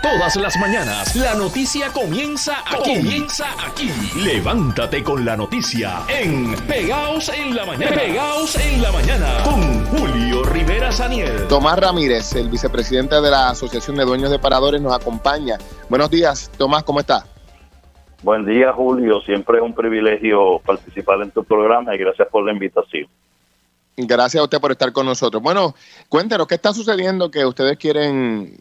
Todas las mañanas, la noticia comienza aquí. Levántate con la noticia en Pegaos en la Mañana. Pegaos en la Mañana con Julio Rivera Saniel. Tomás Ramírez, el vicepresidente de la Asociación de Dueños de Paradores, nos acompaña. Buenos días, Tomás, ¿cómo está? Buen día, Julio. Siempre es un privilegio participar en tu programa y gracias por la invitación. Gracias a usted por estar con nosotros. Bueno, cuéntenos, ¿qué está sucediendo que ustedes quieren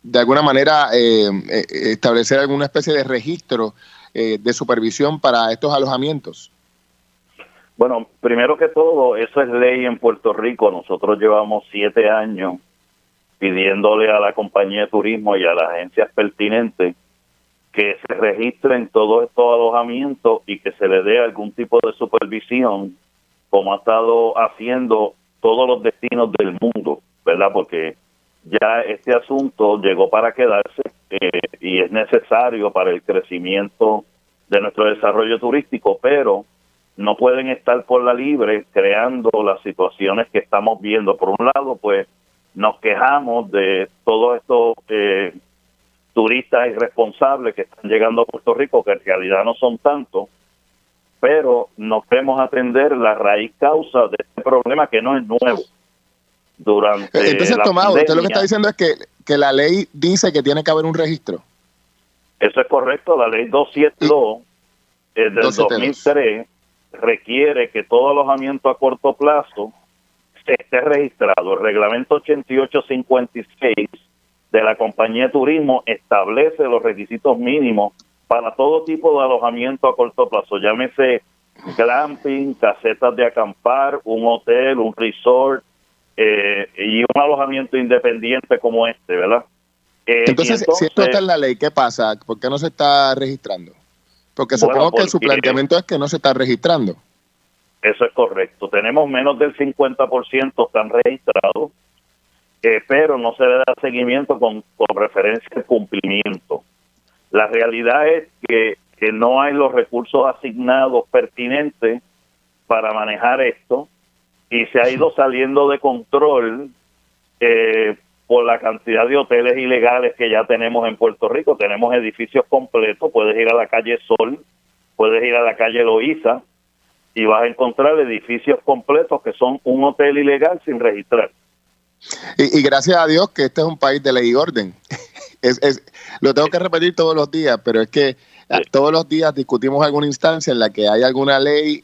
de alguna manera establecer alguna especie de registro de supervisión para estos alojamientos? Bueno, primero que todo, eso es ley en Puerto Rico. Nosotros llevamos 7 años pidiéndole a la compañía de turismo y a las agencias pertinentes que se registren todos estos alojamientos y que se le dé algún tipo de supervisión, como ha estado haciendo todos los destinos del mundo, ¿verdad? Porque ya este asunto llegó para quedarse y es necesario para el crecimiento de nuestro desarrollo turístico, pero no pueden estar por la libre creando las situaciones que estamos viendo. Por un lado, pues nos quejamos de todos estos turistas irresponsables que están llegando a Puerto Rico, que en realidad no son tantos, pero no queremos atender la raíz causa de este problema que no es nuevo. Entonces, Tomás, usted lo que está diciendo es que la ley dice que tiene que haber un registro. Eso es correcto. La ley 272 del 2003 requiere que todo alojamiento a corto plazo esté registrado. El reglamento 8856 de la compañía de turismo establece los requisitos mínimos para todo tipo de alojamiento a corto plazo, llámese glamping, casetas de acampar, un hotel, un resort y un alojamiento independiente como este, ¿verdad? Entonces, si esto está en la ley, ¿qué pasa? ¿Por qué no se está registrando? Porque supongo que su planteamiento es que no se está registrando. Eso es correcto. Tenemos menos del 50% están registrados, pero no se le da seguimiento con referencia al cumplimiento. La realidad es que no hay los recursos asignados pertinentes para manejar esto y se ha ido saliendo de control por la cantidad de hoteles ilegales que ya tenemos en Puerto Rico. Tenemos edificios completos, puedes ir a la calle Sol, puedes ir a la calle Loíza y vas a encontrar edificios completos que son un hotel ilegal sin registrar. Y gracias a Dios que este es un país de ley y orden. Lo tengo que repetir todos los días, pero es que todos los días discutimos alguna instancia en la que hay alguna ley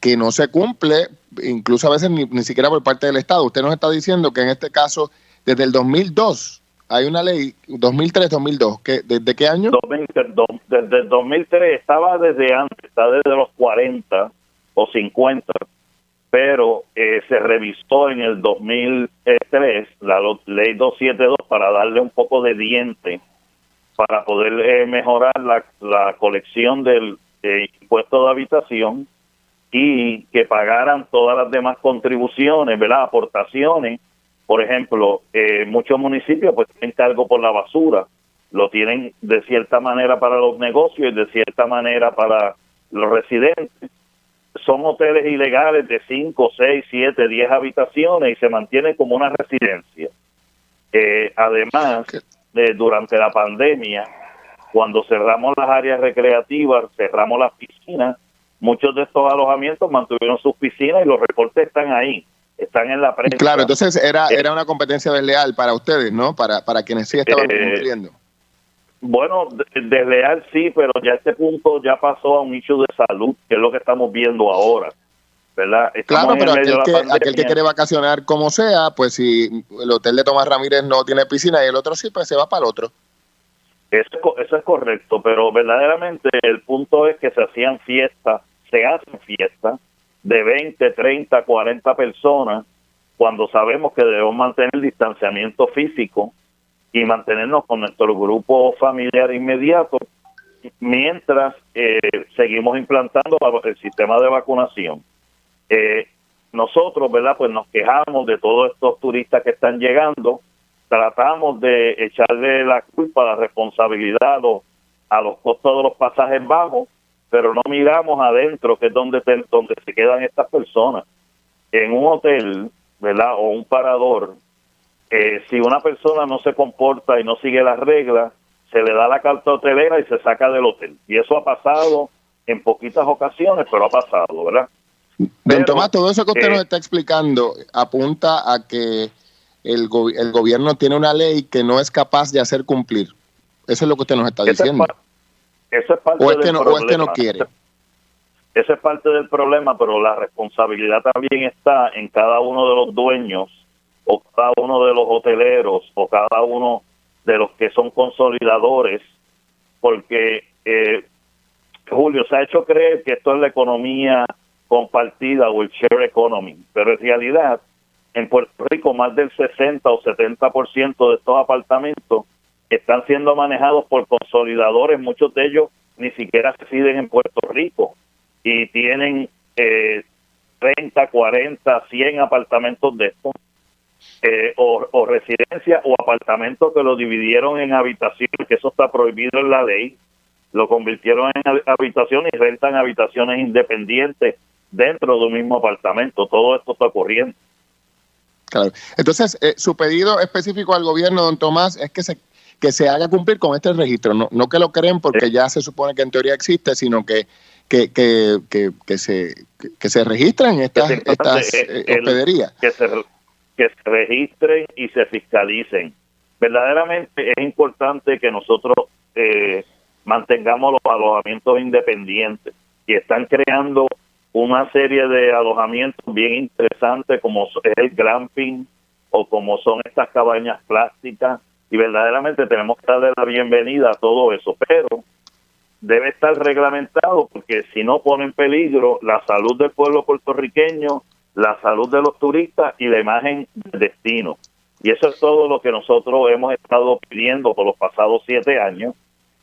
que no se cumple, incluso a veces ni siquiera por parte del Estado. Usted nos está diciendo que en este caso, desde el 2002, hay una ley, 2003-2002, ¿desde qué año? Desde el 2003, estaba desde antes, está desde los 40 o 50, pero se revisó en el 2003 la ley 272 para darle un poco de diente para poder mejorar la colección del impuesto de habitación y que pagaran todas las demás contribuciones, ¿verdad? Aportaciones. Por ejemplo, muchos municipios pues tienen cargo por la basura, lo tienen de cierta manera para los negocios y de cierta manera para los residentes. Son hoteles ilegales de 5, 6, 7, 10 habitaciones y se mantienen como una residencia. Además, durante la pandemia, cuando cerramos las áreas recreativas, cerramos las piscinas, muchos de estos alojamientos mantuvieron sus piscinas y los reportes están ahí, están en la prensa. Claro, entonces era una competencia desleal para ustedes, ¿no? Para quienes sí estaban cumpliendo. Bueno, desleal sí, pero ya a este punto ya pasó a un issue de salud, que es lo que estamos viendo ahora, ¿verdad? Claro, pero aquel que quiere vacacionar como sea, pues si el hotel de Tomás Ramírez no tiene piscina y el otro sí, pues se va para el otro. Eso es correcto, pero verdaderamente el punto es que se hacen fiestas de 20, 30, 40 personas, cuando sabemos que debemos mantener el distanciamiento físico y mantenernos con nuestro grupo familiar inmediato, mientras seguimos implantando el sistema de vacunación. Nosotros, ¿verdad? Pues nos quejamos de todos estos turistas que están llegando, tratamos de echarle la culpa, la responsabilidad a los costos de los pasajes bajos, pero no miramos adentro, que es donde se quedan estas personas. En un hotel, ¿verdad? O un parador, Si una persona no se comporta y no sigue las reglas, se le da la carta hotelera y se saca del hotel. Y eso ha pasado en poquitas ocasiones, pero ha pasado, ¿verdad? Don Tomás, todo eso que usted nos está explicando apunta a que el gobierno tiene una ley que no es capaz de hacer cumplir. Eso es lo que usted nos está diciendo. Eso es parte del problema. O es que no quiere. Eso es parte del problema, pero la responsabilidad también está en cada uno de los dueños, o cada uno de los hoteleros, o cada uno de los que son consolidadores, porque Julio, se ha hecho creer que esto es la economía compartida o el share economy, pero en realidad en Puerto Rico más del 60 o 70% de estos apartamentos están siendo manejados por consolidadores, muchos de ellos ni siquiera residen en Puerto Rico y tienen 30, 40, 100 apartamentos de estos, o residencias o apartamentos que lo dividieron en habitaciones, que eso está prohibido en la ley, lo convirtieron en habitaciones y rentan habitaciones independientes dentro de un mismo apartamento. Todo esto está ocurriendo. Claro. Entonces, su pedido específico al gobierno, don Tomás, es que se haga cumplir con este registro. No que lo creen porque ya se supone que en teoría existe, sino que se registren estas hospederías. Que se registren y se fiscalicen. Verdaderamente es importante que nosotros mantengamos los alojamientos independientes, y están creando una serie de alojamientos bien interesantes como es el glamping o como son estas cabañas plásticas, y verdaderamente tenemos que darle la bienvenida a todo eso, pero debe estar reglamentado porque si no pone en peligro la salud del pueblo puertorriqueño, la salud de los turistas y la imagen del destino. Y eso es todo lo que nosotros hemos estado pidiendo por los pasados 7 años,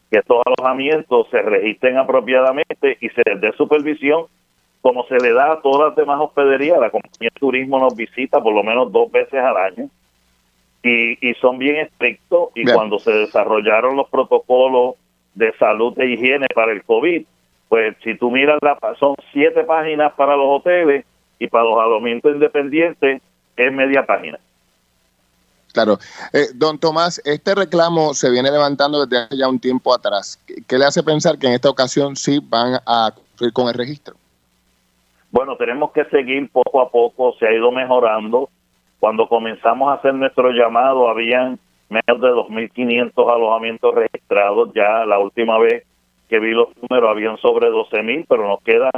que estos alojamientos se registren apropiadamente y se les dé supervisión como se le da a todas las demás hospederías. La compañía de turismo nos visita por lo menos 2 veces al año y son bien estrictos, y bien, cuando se desarrollaron los protocolos de salud e higiene para el COVID, pues si tú miras, son 7 páginas para los hoteles y para los alojamientos independientes es media página. Claro. Don Tomás, este reclamo se viene levantando desde hace ya un tiempo atrás. ¿Qué le hace pensar que en esta ocasión sí van a cumplir con el registro? Bueno, tenemos que seguir poco a poco, se ha ido mejorando. Cuando comenzamos a hacer nuestro llamado, habían menos de 2.500 alojamientos registrados. Ya la última vez que vi los números habían sobre 12.000, pero nos quedan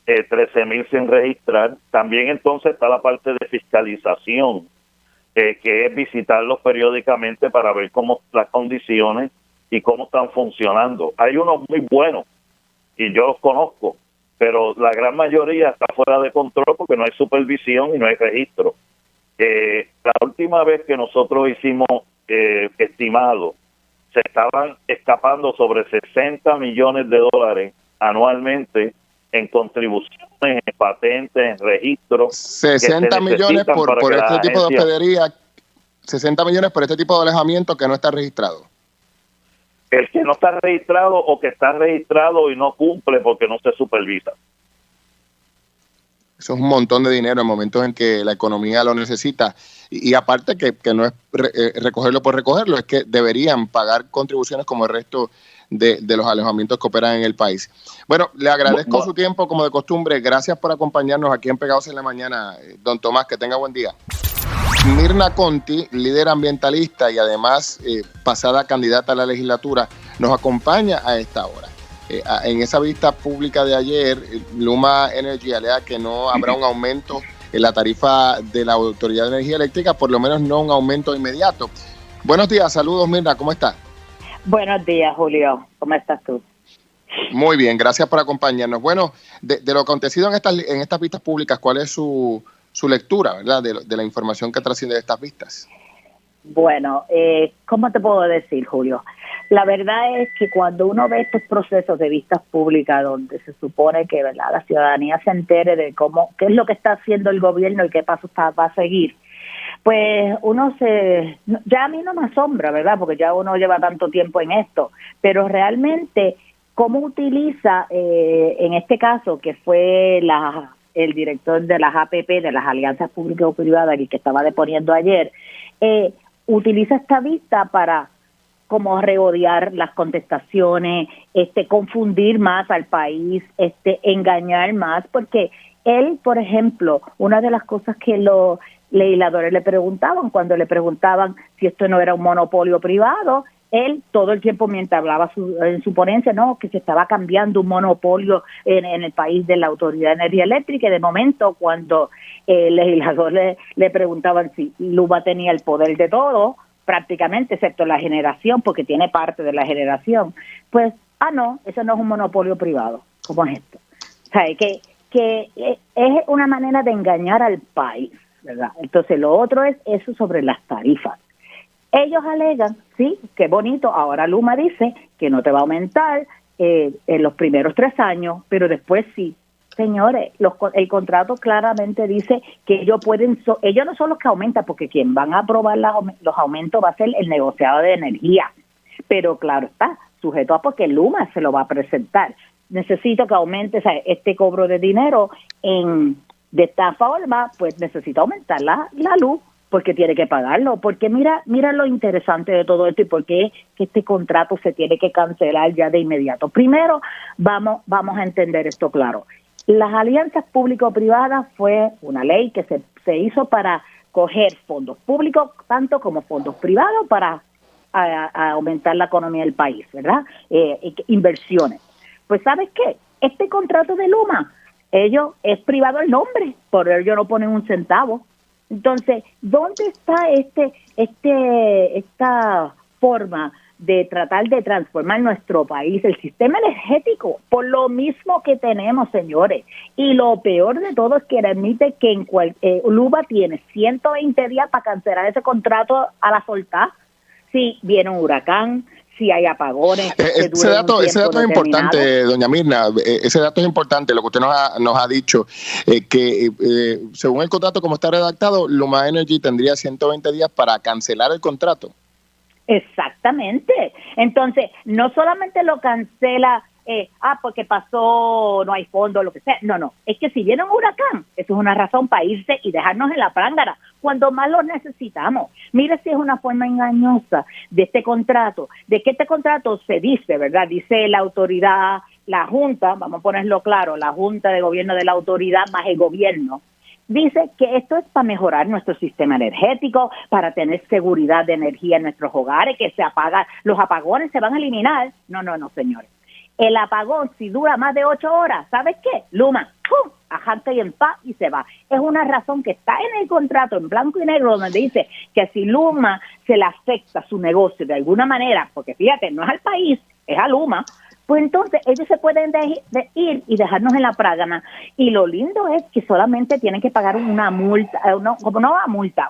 13.000 sin registrar. También entonces está la parte de fiscalización, que es visitarlos periódicamente para ver cómo las condiciones y cómo están funcionando. Hay unos muy buenos y yo los conozco, pero la gran mayoría está fuera de control porque no hay supervisión y no hay registro. La última vez que nosotros hicimos estimado, se estaban escapando sobre $60 millones anualmente en contribuciones, en patentes, en registros. 60 millones por este tipo de hospedería, 60 millones por este tipo de alojamiento que no está registrado. El que no está registrado o que está registrado y no cumple porque no se supervisa. Eso es un montón de dinero en momentos en que la economía lo necesita. Y aparte que no es recogerlo por recogerlo, es que deberían pagar contribuciones como el resto de los alojamientos que operan en el país. Bueno, le agradezco su tiempo como de costumbre. Gracias por acompañarnos aquí en Pegados en la Mañana, don Tomás. Que tenga buen día. Mirna Conti, líder ambientalista y además pasada candidata a la legislatura, nos acompaña a esta hora. En esa vista pública de ayer, Luma Energy alega que no habrá un aumento en la tarifa de la Autoridad de Energía Eléctrica, por lo menos no un aumento inmediato. Buenos días, saludos Mirna, ¿cómo estás? Buenos días, Julio, ¿cómo estás tú? Muy bien, gracias por acompañarnos. Bueno, de lo acontecido en estas vistas públicas, ¿cuál es su lectura, verdad, de la información que trasciende de estas vistas? Bueno, ¿cómo te puedo decir, Julio? La verdad es que cuando uno ve estos procesos de vistas públicas donde se supone que, ¿verdad?, la ciudadanía se entere de qué es lo que está haciendo el gobierno y qué pasos va a seguir, pues ya a mí no me asombra, ¿verdad?, porque ya uno lleva tanto tiempo en esto, pero realmente cómo utiliza, en este caso, que fue el director de las APP, de las alianzas público-privadas, el que estaba deponiendo ayer, utiliza esta vista para como reodiar las contestaciones, confundir más al país, engañar más, porque él, por ejemplo, una de las cosas que los legisladores le preguntaban, cuando le preguntaban si esto no era un monopolio privado, él todo el tiempo mientras hablaba en su ponencia, no, que se estaba cambiando un monopolio en el país de la Autoridad de Energía Eléctrica, y de momento cuando el legislador le preguntaban si Luma tenía el poder de todo, prácticamente, excepto la generación, porque tiene parte de la generación, pues, no, eso no es un monopolio privado, ¿cómo es esto? O sea, que es una manera de engañar al país, ¿verdad? Entonces, lo otro es eso sobre las tarifas. Ellos alegan, sí, qué bonito, ahora Luma dice que no te va a aumentar en los primeros 3 años, pero después sí. Señores, el contrato claramente dice que ellos no son los que aumentan, porque quien van a aprobar los aumentos va a ser el negociado de energía. Pero claro está, sujeto a porque Luma se lo va a presentar. Necesito que aumente, o sea, este cobro de dinero de esta forma, pues necesito aumentar la luz, porque tiene que pagarlo. Porque mira lo interesante de todo esto y por qué que este contrato se tiene que cancelar ya de inmediato. Primero, vamos a entender esto claro. Las alianzas público-privadas fue una ley que se hizo para coger fondos públicos, tanto como fondos privados, para a aumentar la economía del país, ¿verdad? Inversiones. Pues, ¿sabes qué? Este contrato de Luma, es privado el nombre, por ello no ponen un centavo. Entonces, ¿dónde está esta forma de tratar de transformar nuestro país, el sistema energético, por lo mismo que tenemos, señores? Y lo peor de todo es que admite que Luma tiene 120 días para cancelar ese contrato a la soltar. Si viene un huracán, si hay apagones. Ese dato es importante, doña Mirna. Ese dato es importante, lo que usted nos ha dicho, que según el contrato como está redactado, Luma Energy tendría 120 días para cancelar el contrato. Exactamente. Entonces, no solamente lo cancela, porque pasó, no hay fondo, lo que sea. No. Es que si viene un huracán, eso es una razón para irse y dejarnos en la prángara cuando más lo necesitamos. Mire si es una forma engañosa de este contrato, de que este contrato se dice, ¿verdad? Dice la autoridad, la Junta, vamos a ponerlo claro, la Junta de Gobierno de la autoridad más el gobierno, dice que esto es para mejorar nuestro sistema energético, para tener seguridad de energía en nuestros hogares, que los apagones se van a eliminar. No, señores. El apagón, si dura más de 8 horas, ¿sabes qué? Luma, ¡pum!, ajante y en paz y se va. Es una razón que está en el contrato, en blanco y negro, donde dice que si Luma se le afecta su negocio de alguna manera, porque fíjate, no es al país, es a Luma, pues entonces ellos se pueden ir y dejarnos en la prágana. Y lo lindo es que solamente tienen que pagar una multa,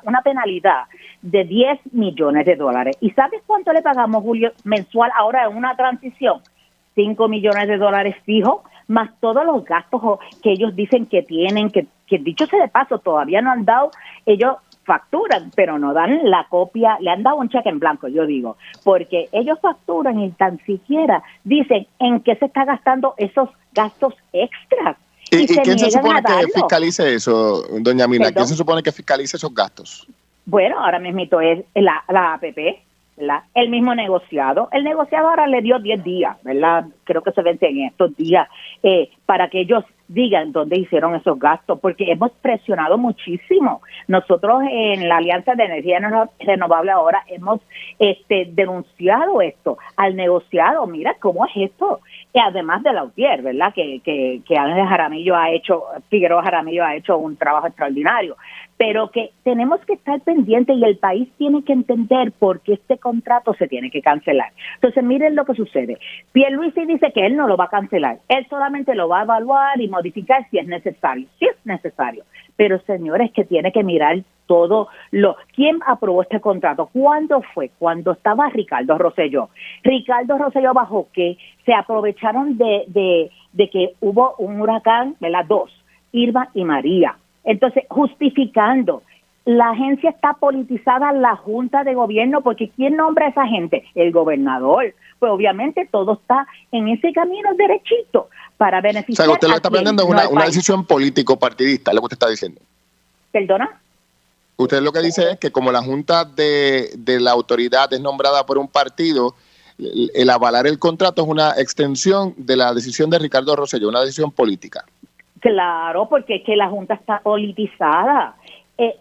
una penalidad de $10 millones. ¿Y sabes cuánto le pagamos, Julio, mensual ahora en una transición? $5 millones fijos, más todos los gastos que ellos dicen que tienen, que dicho sea de paso, todavía no han dado, ellos facturan, pero no dan la copia, le han dado un cheque en blanco, yo digo, porque ellos facturan y tan siquiera dicen en qué se está gastando esos gastos extras. ¿Y quién se supone que fiscalice eso, doña Mirna? ¿Quién se supone que fiscalice esos gastos? Bueno, ahora mismito es la APP, ¿verdad? El mismo negociado. El negociado ahora le dio 10 días, ¿verdad? Creo que se vence en estos días, para que ellos digan dónde hicieron esos gastos, porque hemos presionado muchísimo. Nosotros en la Alianza de Energía Renovable ahora hemos denunciado esto al negociado. Mira cómo es esto. Y además de Lautier, ¿verdad? Que Ángel Jaramillo Figueroa Jaramillo ha hecho un trabajo extraordinario. Pero que tenemos que estar pendientes y el país tiene que entender por qué este contrato se tiene que cancelar. Entonces, miren lo que sucede. Pierluisi dice que él no lo va a cancelar. Él solamente lo va a evaluar y modificar si es necesario. Si es necesario. Pero, señores, que tiene que mirar todo ¿Quién aprobó este contrato? ¿Cuándo fue? Cuando estaba Ricardo Rosselló. Ricardo Rosselló bajo que se aprovecharon de que hubo un huracán, ¿verdad? 2, Irma y María. Entonces, justificando la agencia está politizada, la Junta de Gobierno, porque ¿quién nombra a esa gente? El gobernador. Pues obviamente todo está en ese camino derechito para beneficiar. O sea, usted lo está a quien, planteando una decisión político-partidista, lo que usted está diciendo. ¿Perdona? Usted lo que dice es que como la Junta de la autoridad es nombrada por un partido, el avalar el contrato es una extensión de la decisión de Ricardo Rosselló, una decisión política. Claro, porque es que la Junta está politizada.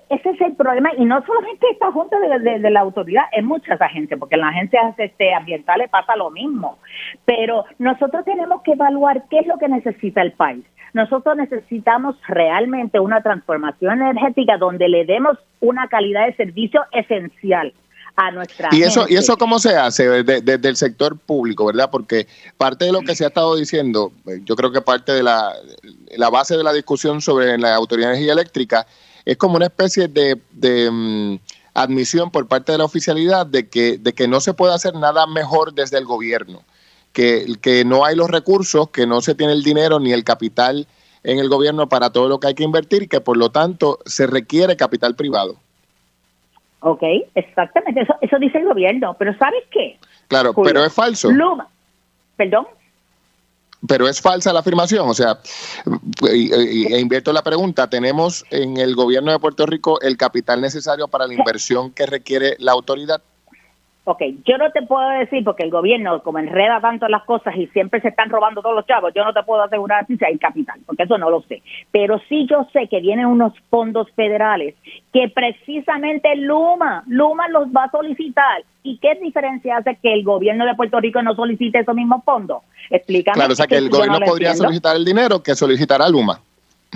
Ese es el problema, y no solamente esta Junta de la autoridad, es muchas agencias, porque en las agencias ambientales pasa lo mismo. Pero nosotros tenemos que evaluar qué es lo que necesita el país. Nosotros necesitamos realmente una transformación energética donde le demos una calidad de servicio esencial a nuestra gente. ¿Y eso cómo se hace desde el sector público, verdad? Porque parte de lo que se ha estado diciendo, yo creo que parte de la base de la discusión sobre la Autoridad de Energía Eléctrica es como una especie de admisión por parte de la oficialidad de que no se puede hacer nada mejor desde el gobierno, que no hay los recursos, que no se tiene el dinero ni el capital en el gobierno para todo lo que hay que invertir y que por lo tanto se requiere capital privado. Ok, exactamente, eso dice el gobierno, pero ¿sabes qué? Claro, Julio, pero es falso. ¿Perdón? Pero es falsa la afirmación, o sea, e invierto la pregunta, ¿tenemos en el gobierno de Puerto Rico el capital necesario para la inversión que requiere la autoridad? Ok, yo no te puedo decir, porque el gobierno, como enreda tanto las cosas y siempre se están robando todos los chavos, yo no te puedo asegurar si hay capital, porque eso no lo sé. Pero sí yo sé que vienen unos fondos federales que precisamente Luma los va a solicitar. ¿Y qué diferencia hace que el gobierno de Puerto Rico no solicite esos mismos fondos? Explícame. Claro, o sea que el gobierno podría solicitar el dinero que solicitará Luma.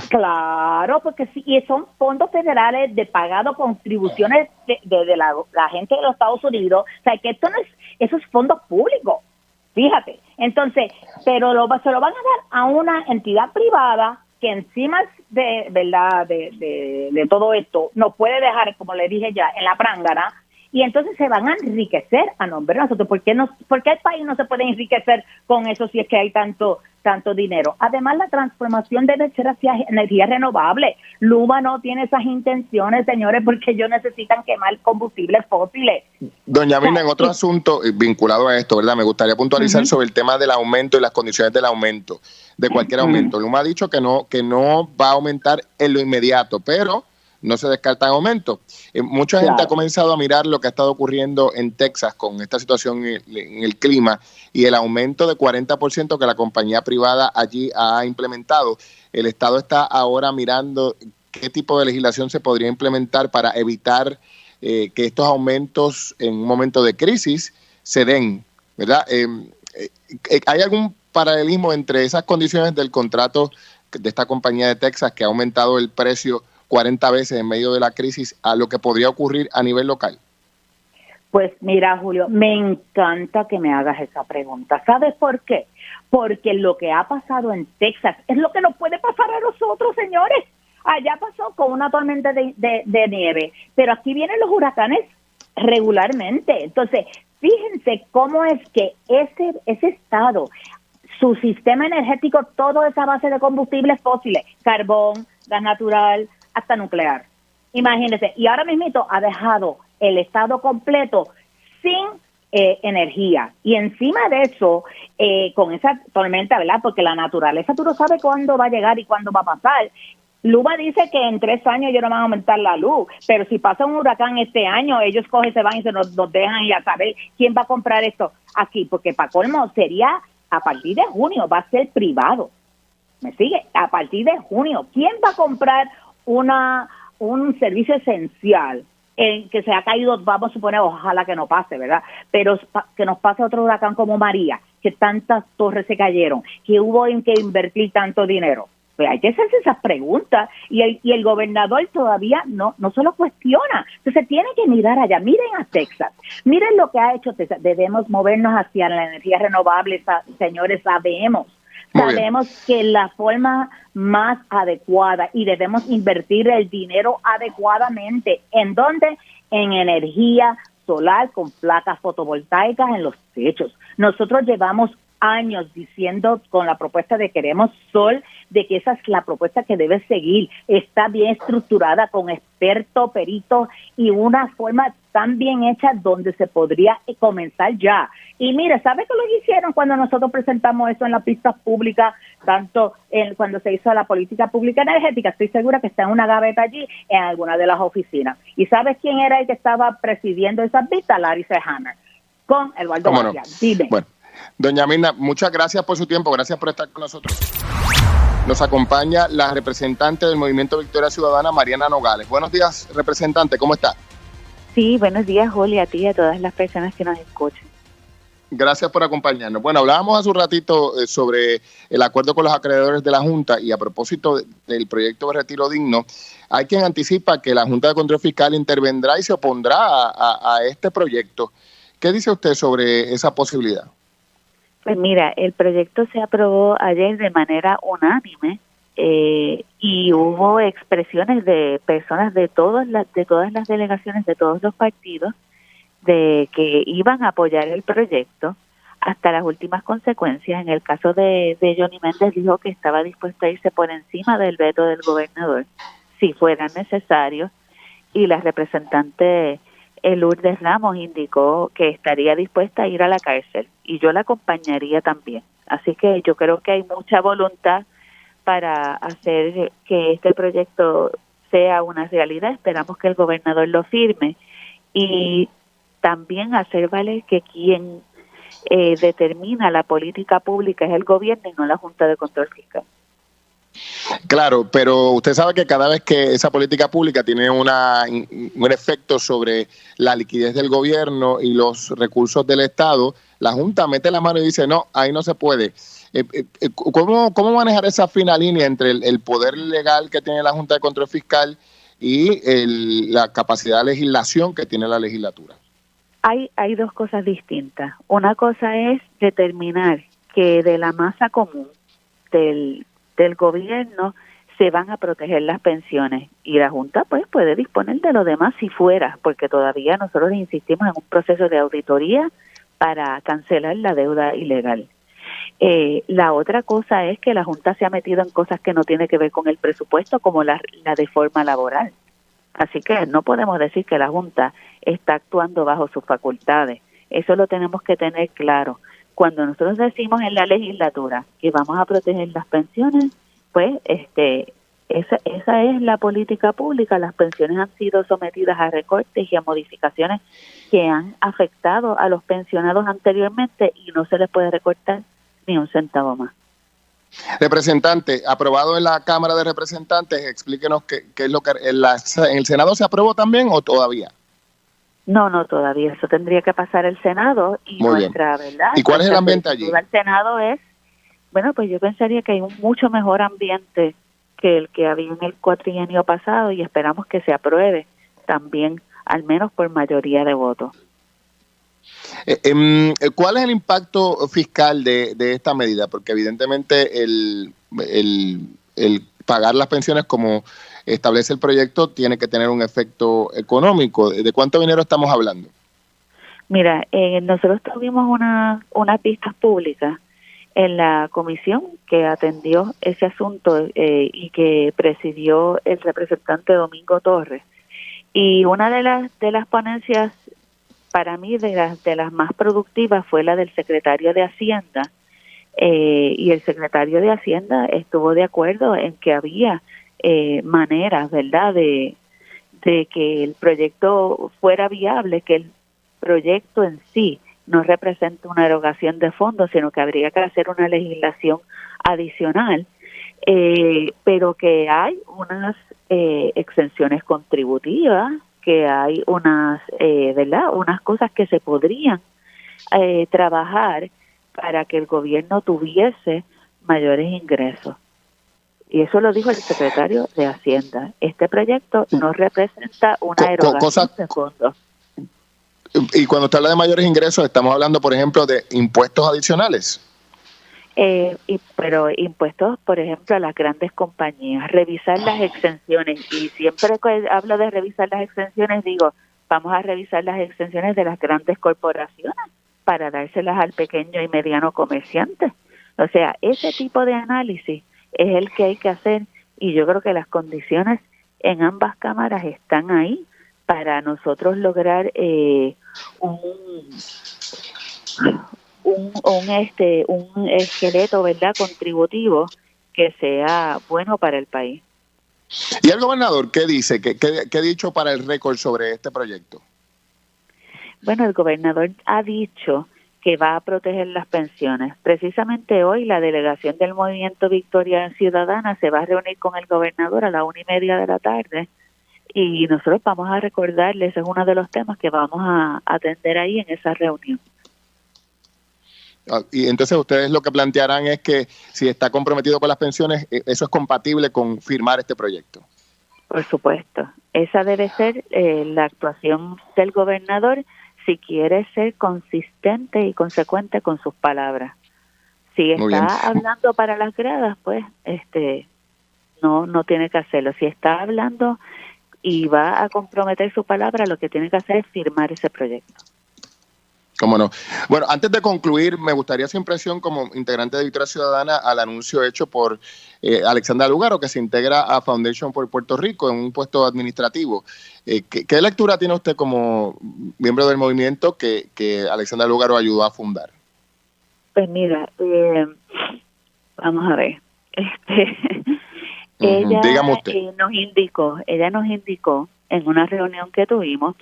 Claro, porque sí, y son fondos federales de pagado contribuciones de la gente de los Estados Unidos, o sea que esto no es, esos fondos públicos, fíjate. Entonces, pero se lo van a dar a una entidad privada que encima de todo esto nos puede dejar, como le dije ya, en la prángana, y entonces se van a enriquecer a nombre de nosotros. ¿Por qué el país no se puede enriquecer con eso si es que hay tanto dinero? Además, la transformación debe ser hacia energía renovable. Luma no tiene esas intenciones, señores, porque ellos necesitan quemar combustibles fósiles. Doña Mirna, en otro asunto vinculado a esto, ¿verdad? Me gustaría puntualizar sobre el tema del aumento y las condiciones del aumento, de cualquier aumento. Luma ha dicho que no va a aumentar en lo inmediato, pero no se descarta aumento. Mucha gente ha comenzado a mirar lo que ha estado ocurriendo en Texas con esta situación en el clima y el aumento de 40% que la compañía privada allí ha implementado. El Estado está ahora mirando qué tipo de legislación se podría implementar para evitar que estos aumentos en un momento de crisis se den, ¿verdad? ¿Hay algún paralelismo entre esas condiciones del contrato de esta compañía de Texas que ha aumentado el precio 40 veces en medio de la crisis a lo que podría ocurrir a nivel local? Pues mira, Julio, me encanta que me hagas esa pregunta. ¿Sabes por qué? Porque lo que ha pasado en Texas es lo que nos puede pasar a nosotros, señores. Allá pasó con una tormenta de nieve, pero aquí vienen los huracanes regularmente. Entonces, fíjense cómo es que ese estado, su sistema energético, todo es a base de combustibles fósiles, carbón, gas natural, hasta nuclear. Imagínense, y ahora mismito ha dejado el estado completo sin energía. Y encima de eso, con esa tormenta, ¿verdad? Porque la naturaleza, tú no sabes cuándo va a llegar y cuándo va a pasar. Luma dice que en 3 años ellos no van a aumentar la luz, pero si pasa un huracán este año, ellos cogen, se van y nos dejan y a saber quién va a comprar esto aquí, porque para colmo sería a partir de junio, va a ser privado. ¿Me sigue? A partir de junio, ¿quién va a comprar un servicio esencial en que se ha caído? Vamos a suponer, ojalá que no pase, ¿verdad? Pero que nos pase otro huracán como María, que tantas torres se cayeron, que hubo en que invertir tanto dinero. Pues hay que hacerse esas preguntas y el gobernador todavía no se lo cuestiona. Entonces tiene que mirar allá. Miren a Texas. Miren lo que ha hecho Texas. Debemos movernos hacia la energía renovable, señores, sabemos que la forma más adecuada y debemos invertir el dinero adecuadamente. ¿En dónde? En energía solar con placas fotovoltaicas en los techos. Nosotros llevamos años diciendo con la propuesta de Queremos Sol, de que esa es la propuesta que debe seguir. Está bien estructurada con expertos, peritos y una forma tan bien hecha donde se podría comenzar ya. Y mire, ¿sabe qué lo hicieron cuando nosotros presentamos eso en las pistas públicas, tanto cuando se hizo la política pública energética? Estoy segura que está en una gaveta allí en alguna de las oficinas. ¿Y sabes quién era el que estaba presidiendo esas vistas? Larry Selhammer, con Eduardo Bastián. Dime. Bueno, doña Mirna, muchas gracias por su tiempo, gracias por estar con nosotros. Nos acompaña la representante del Movimiento Victoria Ciudadana, Mariana Nogales. Buenos días, representante, ¿cómo está? Sí, buenos días, Juli, a ti y a todas las personas que nos escuchan. Gracias por acompañarnos. Bueno, hablábamos hace un ratito sobre el acuerdo con los acreedores de la Junta y a propósito del proyecto de retiro digno, hay quien anticipa que la Junta de Control Fiscal intervendrá y se opondrá a este proyecto. ¿Qué dice usted sobre esa posibilidad? Pues mira, el proyecto se aprobó ayer de manera unánime y hubo expresiones de personas de todas las delegaciones de todos los partidos de que iban a apoyar el proyecto hasta las últimas consecuencias. En el caso de Johnny Méndez, dijo que estaba dispuesto a irse por encima del veto del gobernador si fuera necesario, y la representante Lourdes Ramos indicó que estaría dispuesta a ir a la cárcel y yo la acompañaría también. Así que yo creo que hay mucha voluntad para hacer que este proyecto sea una realidad. Esperamos que el gobernador lo firme y también hacer valer que quien determina la política pública es el gobierno y no la Junta de Control Fiscal. Claro, pero usted sabe que cada vez que esa política pública tiene un efecto sobre la liquidez del gobierno y los recursos del Estado, la Junta mete la mano y dice, no, ahí no se puede. ¿Cómo manejar esa fina línea entre el poder legal que tiene la Junta de Control Fiscal y la capacidad de legislación que tiene la legislatura? Hay dos cosas distintas. Una cosa es determinar que de la masa común del gobierno se van a proteger las pensiones y la Junta pues puede disponer de lo demás si fuera, porque todavía nosotros insistimos en un proceso de auditoría para cancelar la deuda ilegal. La otra cosa es que la Junta se ha metido en cosas que no tienen que ver con el presupuesto, como la reforma laboral. Así que no podemos decir que la Junta está actuando bajo sus facultades. Eso lo tenemos que tener claro. Cuando nosotros decimos en la legislatura que vamos a proteger las pensiones, pues esa es la política pública. Las pensiones han sido sometidas a recortes y a modificaciones que han afectado a los pensionados anteriormente y no se les puede recortar ni un centavo más. Representante, aprobado en la Cámara de Representantes, explíquenos qué es lo que en el Senado se aprobó también o todavía. No, todavía. Eso tendría que pasar el Senado y muy nuestra, bien. ¿verdad? ¿Y cuál es el ambiente allí? El Senado es, bueno, pues yo pensaría que hay un mucho mejor ambiente que el que había en el cuatrienio pasado y esperamos que se apruebe también, al menos por mayoría de votos. ¿Cuál es el impacto fiscal de esta medida? Porque evidentemente el pagar las pensiones como establece el proyecto tiene que tener un efecto económico. ¿De cuánto dinero estamos hablando? Mira, nosotros tuvimos unas pistas públicas en la comisión que atendió ese asunto y que presidió el representante Domingo Torres. Y una de las ponencias, para mí, de las más productivas fue la del secretario de Hacienda. Y el secretario de Hacienda estuvo de acuerdo en que había maneras, ¿verdad?, de que el proyecto fuera viable, que el proyecto en sí no representa una erogación de fondos, sino que habría que hacer una legislación adicional, pero que hay unas exenciones contributivas, que hay unas, ¿verdad?, unas cosas que se podrían trabajar para que el gobierno tuviese mayores ingresos. Y eso lo dijo el secretario de Hacienda. Este proyecto no representa una erogación de fondos. Y cuando usted habla de mayores ingresos, estamos hablando, por ejemplo, de impuestos adicionales. Pero impuestos, por ejemplo, a las grandes compañías, revisar las exenciones. Y siempre que hablo de revisar las exenciones, digo, vamos a revisar las exenciones de las grandes corporaciones, para dárselas al pequeño y mediano comerciante. O sea, ese tipo de análisis es el que hay que hacer, y yo creo que las condiciones en ambas cámaras están ahí para nosotros lograr un esqueleto, ¿verdad?, contributivo que sea bueno para el país. ¿Y el gobernador qué dice? ¿Qué ha dicho para el récord sobre este proyecto? Bueno, el gobernador ha dicho que va a proteger las pensiones. Precisamente hoy la delegación del Movimiento Victoria Ciudadana se va a reunir con el gobernador a las 1:30 de la tarde, y nosotros vamos a recordarles, ese es uno de los temas que vamos a atender ahí en esa reunión. Y entonces ustedes lo que plantearán es que si está comprometido con las pensiones, eso es compatible con firmar este proyecto. Por supuesto, esa debe ser la actuación del gobernador si quiere ser consistente y consecuente con sus palabras. Si está hablando para las gradas, pues no tiene que hacerlo. Si está hablando y va a comprometer su palabra, lo que tiene que hacer es firmar ese proyecto. ¿Cómo no? Bueno, antes de concluir, me gustaría su impresión como integrante de Victoria Ciudadana al anuncio hecho por Alexandra Lúgaro, que se integra a Foundation for Puerto Rico en un puesto administrativo. ¿Qué lectura tiene usted como miembro del movimiento que Alexandra Lúgaro ayudó a fundar? Pues mira, vamos a ver. Ella nos indicó en una reunión que tuvimos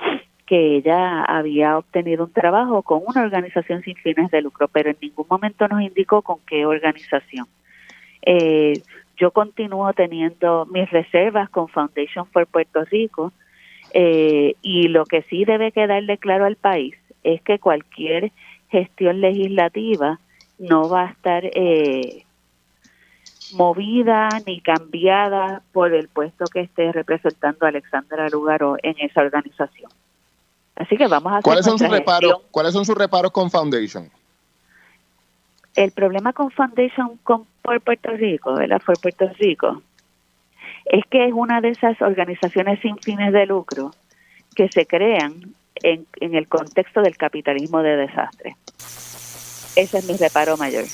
que ella había obtenido un trabajo con una organización sin fines de lucro, pero en ningún momento nos indicó con qué organización. Yo continúo teniendo mis reservas con Foundation for Puerto Rico, y lo que sí debe quedarle claro al país es que cualquier gestión legislativa no va a estar movida ni cambiada por el puesto que esté representando Alexandra Lúgaro en esa organización. Así que vamos a hacer ¿Cuáles son sus reparos con Foundation? El problema con Foundation por Puerto Rico, ¿verdad? Por Puerto Rico, es que es una de esas organizaciones sin fines de lucro que se crean en el contexto del capitalismo de desastre. Ese es mi reparo mayor.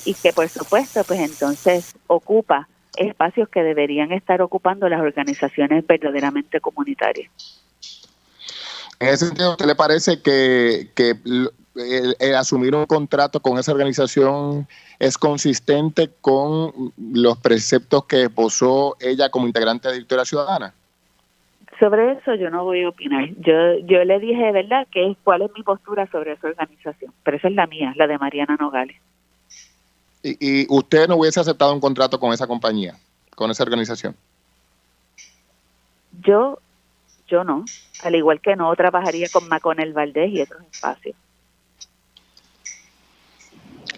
Y que, por supuesto, pues entonces ocupa espacios que deberían estar ocupando las organizaciones verdaderamente comunitarias. En ese sentido, ¿a usted le parece que el asumir un contrato con esa organización es consistente con los preceptos que esbozó ella como integrante de Victoria Ciudadana? Sobre eso yo no voy a opinar. Yo le dije, ¿verdad?, cuál es mi postura sobre esa organización, pero esa es la mía, la de Mariana Nogales. ¿Y usted no hubiese aceptado un contrato con esa compañía, con esa organización? Yo no, al igual que no trabajaría con Maconel Valdés y otros espacios.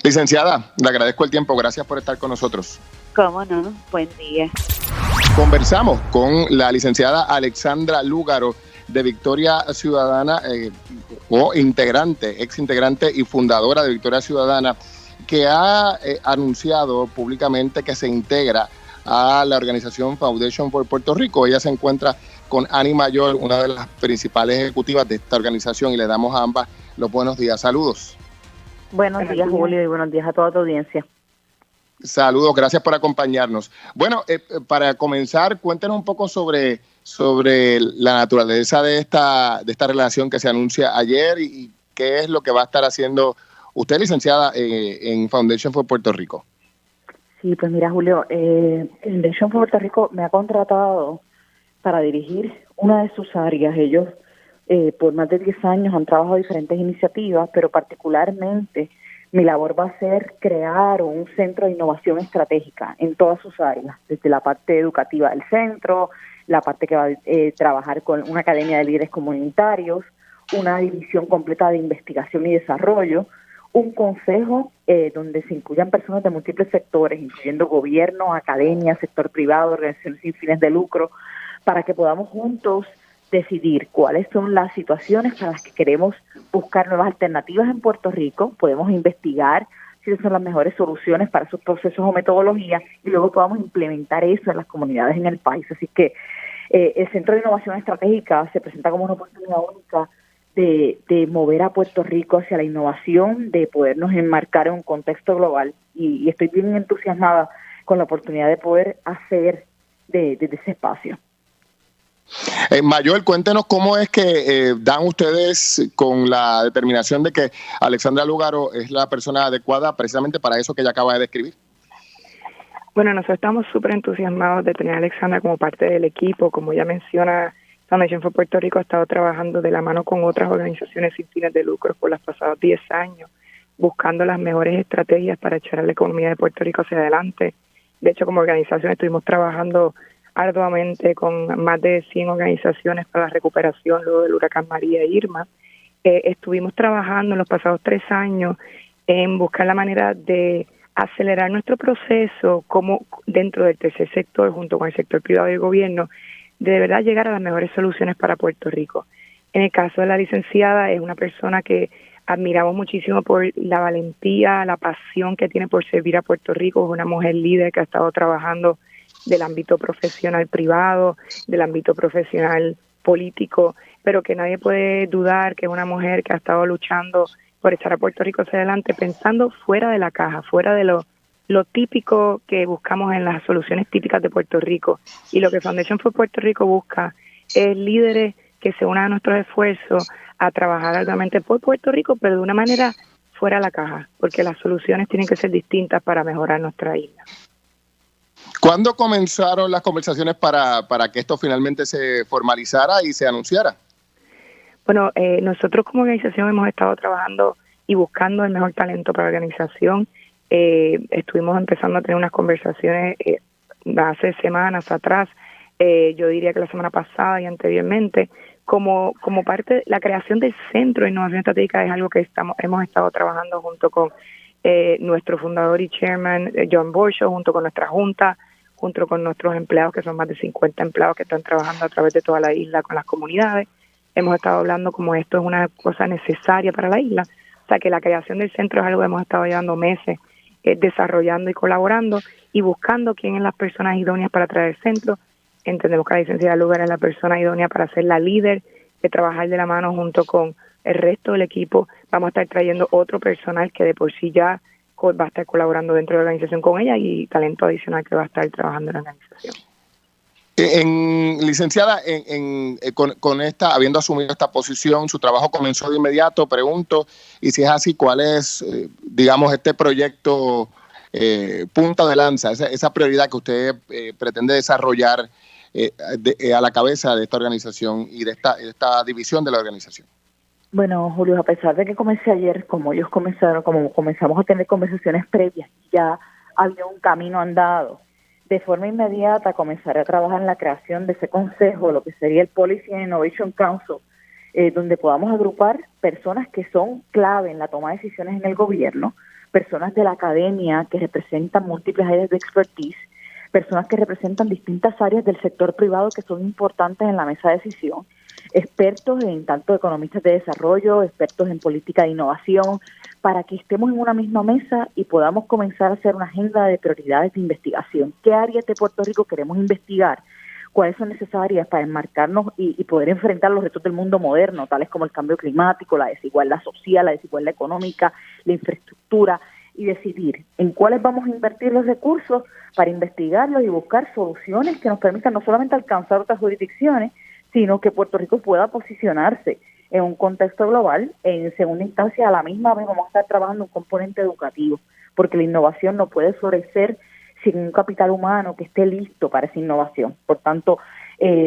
Licenciada, le agradezco el tiempo, gracias por estar con nosotros. ¿Cómo no? Buen día. Conversamos con la licenciada Alexandra Lúgaro de Victoria Ciudadana, ex integrante y fundadora de Victoria Ciudadana, que ha anunciado públicamente que se integra a la organización Foundation for Puerto Rico. Ella se encuentra con Ani Mayor, una de las principales ejecutivas de esta organización, y le damos a ambas los buenos días. Saludos. Buenos días, Julio, y buenos días a toda tu audiencia. Saludos, gracias por acompañarnos. Bueno, para comenzar, cuéntenos un poco sobre la naturaleza de esta relación que se anuncia ayer y qué es lo que va a estar haciendo usted, licenciada, en Foundation for Puerto Rico. Sí, pues mira, Julio, Foundation for Puerto Rico me ha contratado para dirigir una de sus áreas. Ellos por más de 10 años han trabajado diferentes iniciativas, pero particularmente mi labor va a ser crear un centro de innovación estratégica en todas sus áreas, desde la parte educativa del centro, la parte que va a trabajar con una academia de líderes comunitarios, una división completa de investigación y desarrollo, un consejo donde se incluyan personas de múltiples sectores, incluyendo gobierno, academia, sector privado, organizaciones sin fines de lucro, para que podamos juntos decidir cuáles son las situaciones para las que queremos buscar nuevas alternativas en Puerto Rico. Podemos investigar si son las mejores soluciones para esos procesos o metodologías y luego podamos implementar eso en las comunidades en el país. Así que el Centro de Innovación Estratégica se presenta como una oportunidad única de mover a Puerto Rico hacia la innovación, de podernos enmarcar en un contexto global. Y estoy bien entusiasmada con la oportunidad de poder hacer de ese espacio. Mayol, cuéntenos cómo es que dan ustedes con la determinación de que Alexandra Lúgaro es la persona adecuada precisamente para eso que ella acaba de describir. Bueno, nosotros estamos súper entusiasmados de tener a Alexandra como parte del equipo. Como ella menciona, Foundation for Puerto Rico ha estado trabajando de la mano con otras organizaciones sin fines de lucro por los pasados 10 años, buscando las mejores estrategias para echar a la economía de Puerto Rico hacia adelante. De hecho, como organización estuvimos trabajando arduamente con más de 100 organizaciones para la recuperación luego del huracán María e Irma. Estuvimos trabajando en los pasados 3 años en buscar la manera de acelerar nuestro proceso como dentro del tercer sector, junto con el sector privado y el gobierno, de verdad llegar a las mejores soluciones para Puerto Rico. En el caso de la licenciada, es una persona que admiramos muchísimo por la valentía, la pasión que tiene por servir a Puerto Rico. Es una mujer líder que ha estado trabajando del ámbito profesional privado, del ámbito profesional político, pero que nadie puede dudar que es una mujer que ha estado luchando por echar a Puerto Rico hacia adelante, pensando fuera de la caja, fuera de lo típico que buscamos en las soluciones típicas de Puerto Rico. Y lo que Foundation for Puerto Rico busca es líderes que se unan a nuestros esfuerzos a trabajar arduamente por Puerto Rico, pero de una manera fuera de la caja, porque las soluciones tienen que ser distintas para mejorar nuestra isla. ¿Cuándo comenzaron las conversaciones para que esto finalmente se formalizara y se anunciara? Bueno, nosotros como organización hemos estado trabajando y buscando el mejor talento para la organización. Estuvimos empezando a tener unas conversaciones hace semanas atrás, yo diría que la semana pasada y anteriormente, como parte de la creación del Centro de Innovación Estratégica. Es algo que hemos estado trabajando junto con nuestro fundador y chairman, John Borshow, junto con nuestra junta, junto con nuestros empleados, que son más de 50 empleados que están trabajando a través de toda la isla con las comunidades. Hemos estado hablando como esto es una cosa necesaria para la isla. O sea, que la creación del centro es algo que hemos estado llevando meses desarrollando y colaborando y buscando quién es las personas idóneas para traer el centro. Entendemos que la licenciada Lúgaro es la persona idónea para ser la líder, de trabajar de la mano junto con el resto del equipo. Vamos a estar trayendo otro personal que de por sí ya va a estar colaborando dentro de la organización con ella y talento adicional que va a estar trabajando en la organización. Licenciada, con esta, habiendo asumido esta posición, su trabajo comenzó de inmediato, pregunto, y si es así, ¿cuál es, digamos, este proyecto punta de lanza, esa prioridad que usted pretende desarrollar a la cabeza de esta organización y de esta división de la organización? Bueno, Julio, a pesar de que comencé ayer, como comenzamos a tener conversaciones previas, ya había un camino andado. De forma inmediata comenzaré a trabajar en la creación de ese consejo, lo que sería el Policy and Innovation Council, donde podamos agrupar personas que son clave en la toma de decisiones en el gobierno, personas de la academia que representan múltiples áreas de expertise, personas que representan distintas áreas del sector privado que son importantes en la mesa de decisión, expertos en tanto economistas de desarrollo, expertos en política de innovación, para que estemos en una misma mesa y podamos comenzar a hacer una agenda de prioridades de investigación. ¿Qué áreas de Puerto Rico queremos investigar? ¿Cuáles son necesarias para enmarcarnos y poder enfrentar los retos del mundo moderno, tales como el cambio climático, la desigualdad social, la desigualdad económica, la infraestructura, y decidir en cuáles vamos a invertir los recursos para investigarlos y buscar soluciones que nos permitan no solamente alcanzar otras jurisdicciones, sino que Puerto Rico pueda posicionarse en un contexto global. En segunda instancia, a la misma vez vamos a estar trabajando un componente educativo, porque la innovación no puede florecer sin un capital humano que esté listo para esa innovación. Por tanto,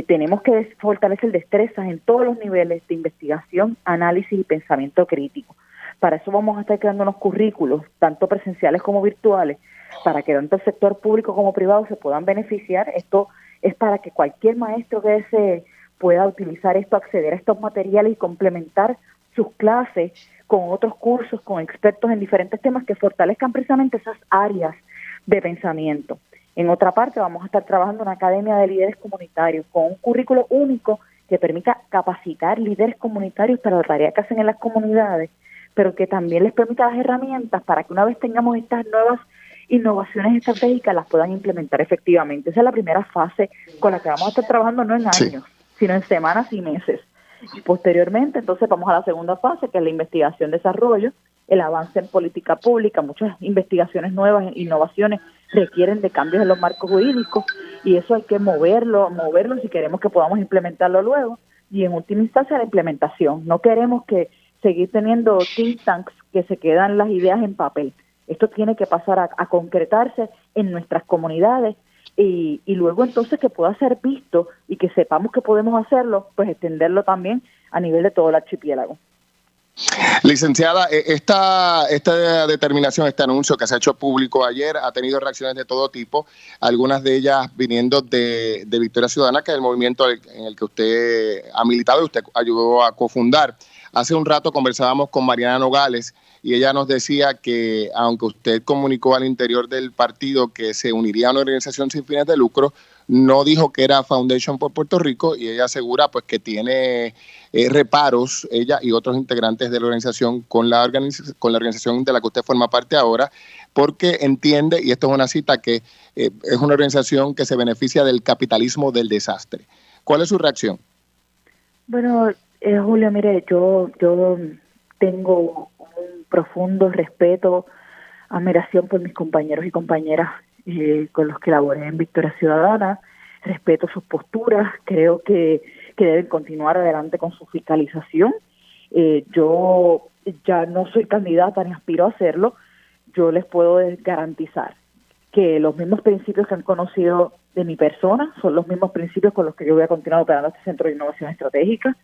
tenemos que fortalecer destrezas en todos los niveles de investigación, análisis y pensamiento crítico. Para eso vamos a estar creando unos currículos, tanto presenciales como virtuales, para que tanto el sector público como privado se puedan beneficiar. Esto es para que cualquier maestro que desee pueda utilizar esto, acceder a estos materiales y complementar sus clases con otros cursos, con expertos en diferentes temas que fortalezcan precisamente esas áreas de pensamiento. En otra parte, vamos a estar trabajando en una academia de líderes comunitarios con un currículo único que permita capacitar líderes comunitarios para la tarea que hacen en las comunidades, pero que también les permita las herramientas para que una vez tengamos estas nuevas innovaciones estratégicas las puedan implementar efectivamente. Esa es la primera fase con la que vamos a estar trabajando, no en años, sino en semanas y meses. y posteriormente entonces vamos a la segunda fase, que es la investigación, desarrollo, el avance en política pública. Muchas investigaciones nuevas, innovaciones requieren de cambios en los marcos jurídicos y eso hay que moverlo si queremos que podamos implementarlo luego, y en última instancia la implementación. No queremos que seguir teniendo think tanks que se quedan las ideas en papel. Esto tiene que pasar a concretarse en nuestras comunidades y luego entonces que pueda ser visto y que sepamos que podemos hacerlo, pues extenderlo también a nivel de todo el archipiélago. Licenciada, esta determinación, este anuncio que se ha hecho público ayer ha tenido reacciones de todo tipo, algunas de ellas viniendo de Victoria Ciudadana, que es el movimiento en el que usted ha militado y usted ayudó a cofundar. Hace un rato conversábamos con Mariana Nogales y ella nos decía que aunque usted comunicó al interior del partido que se uniría a una organización sin fines de lucro, no dijo que era Foundation por Puerto Rico, y ella asegura pues que tiene reparos, ella y otros integrantes de la organización, con la organización de la que usted forma parte ahora, porque entiende, y esto es una cita, que es una organización que se beneficia del capitalismo del desastre. ¿Cuál es su reacción? Bueno, Julio, mire, yo tengo un profundo respeto, admiración por mis compañeros y compañeras con los que laboré en Victoria Ciudadana. Respeto sus posturas, creo que deben continuar adelante con su fiscalización. Yo ya no soy candidata ni aspiro a hacerlo. Yo les puedo garantizar que los mismos principios que han conocido de mi persona son los mismos principios con los que yo voy a continuar operando este Centro de Innovación Estratégica.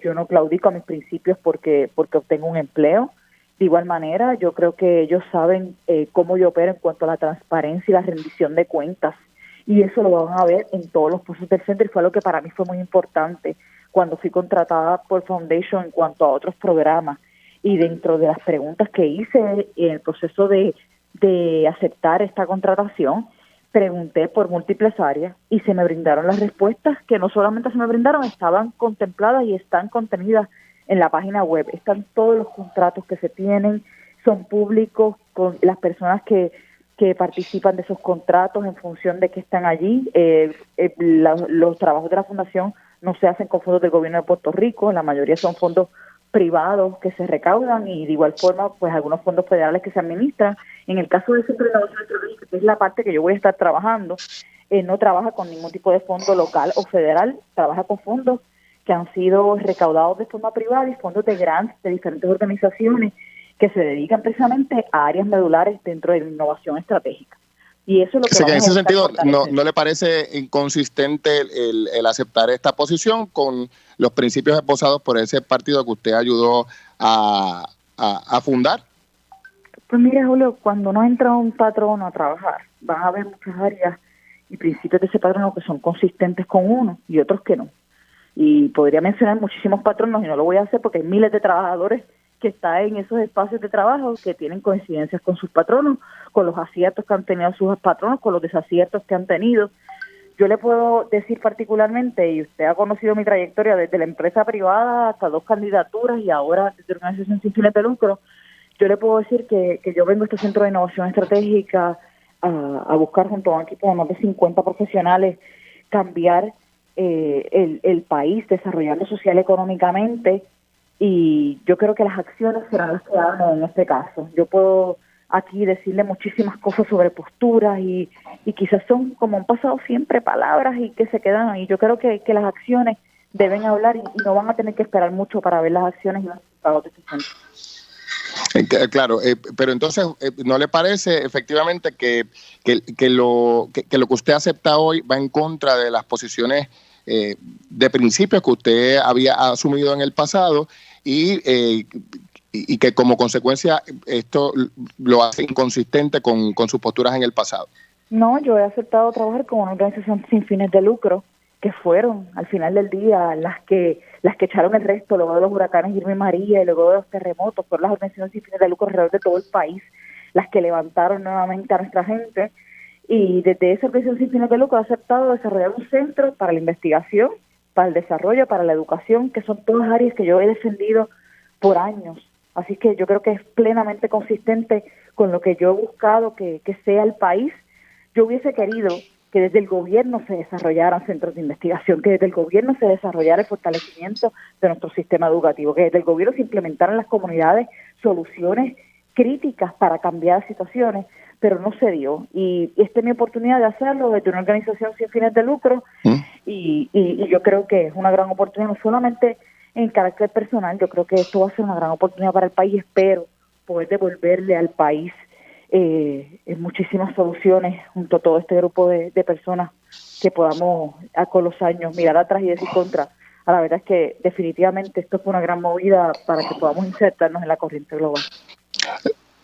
Yo no claudico a mis principios porque obtengo un empleo. De igual manera, yo creo que ellos saben cómo yo opero en cuanto a la transparencia y la rendición de cuentas. Y eso lo van a ver en todos los procesos del centro, y fue algo que para mí fue muy importante cuando fui contratada por Foundation en cuanto a otros programas. Y dentro de las preguntas que hice en el proceso de aceptar esta contratación, pregunté por múltiples áreas y se me brindaron las respuestas que no solamente se me brindaron, estaban contempladas y están contenidas en la página web. Están todos los contratos que se tienen, son públicos, con las personas que participan de esos contratos en función de que están allí. Los trabajos de la Fundación no se hacen con fondos del gobierno de Puerto Rico, la mayoría son fondos privados que se recaudan y de igual forma pues algunos fondos federales que se administran. En el caso del Centro de Innovación Estratégica, que es la parte que yo voy a estar trabajando, no trabaja con ningún tipo de fondo local o federal, trabaja con fondos que han sido recaudados de forma privada y fondos de grants de diferentes organizaciones que se dedican precisamente a áreas medulares dentro de la innovación estratégica. Y eso es lo que en ese sentido, ¿no le parece inconsistente el aceptar esta posición con los principios esbozados por ese partido que usted ayudó a fundar? Pues mira, Julio, cuando no entra un patrono a trabajar, van a haber muchas áreas y principios de ese patrono que son consistentes con uno y otros que no. Y podría mencionar muchísimos patronos y no lo voy a hacer porque hay miles de trabajadores que están en esos espacios de trabajo que tienen coincidencias con sus patronos, con los aciertos que han tenido sus patronos, con los desaciertos que han tenido. Yo le puedo decir particularmente, y usted ha conocido mi trayectoria desde la empresa privada hasta 2 candidaturas y ahora desde una organización sin fines de lucro, yo le puedo decir que yo vengo a este Centro de Innovación Estratégica a buscar junto a un equipo de más de 50 profesionales cambiar el país, desarrollarlo social y económicamente, y yo creo que las acciones serán las que hagan en este caso. Yo puedo aquí decirle muchísimas cosas sobre posturas y quizás son, como han pasado siempre, palabras y que se quedan ahí. Yo creo que las acciones deben hablar y no van a tener que esperar mucho para ver las acciones y los resultados de este centro. Claro, pero entonces, ¿no le parece efectivamente que lo que usted acepta hoy va en contra de las posiciones de principios que usted había asumido en el pasado y que como consecuencia esto lo hace inconsistente con sus posturas en el pasado? No, yo he aceptado trabajar con una organización sin fines de lucro que fueron al final del día las que echaron el resto luego de los huracanes Irma y María y luego de los terremotos. Fueron las organizaciones sin fines de lucro alrededor de todo el país las que levantaron nuevamente a nuestra gente, y desde esa organización sin fines de lucro he aceptado desarrollar un centro para la investigación, para el desarrollo, para la educación, que son todas áreas que yo he defendido por años. Así que yo creo que es plenamente consistente con lo que yo he buscado que sea el país. Yo hubiese querido que desde el gobierno se desarrollaran centros de investigación, que desde el gobierno se desarrollara el fortalecimiento de nuestro sistema educativo, que desde el gobierno se implementaran en las comunidades soluciones críticas para cambiar situaciones, pero no se dio. Y esta es mi oportunidad de hacerlo desde una organización sin fines de lucro y yo creo que es una gran oportunidad, no solamente en carácter personal, yo creo que esto va a ser una gran oportunidad para el país. Espero poder devolverle al país muchísimas soluciones junto a todo este grupo de personas que podamos con los años mirar atrás y decir contra. La verdad es que definitivamente esto fue una gran movida para que podamos insertarnos en la corriente global.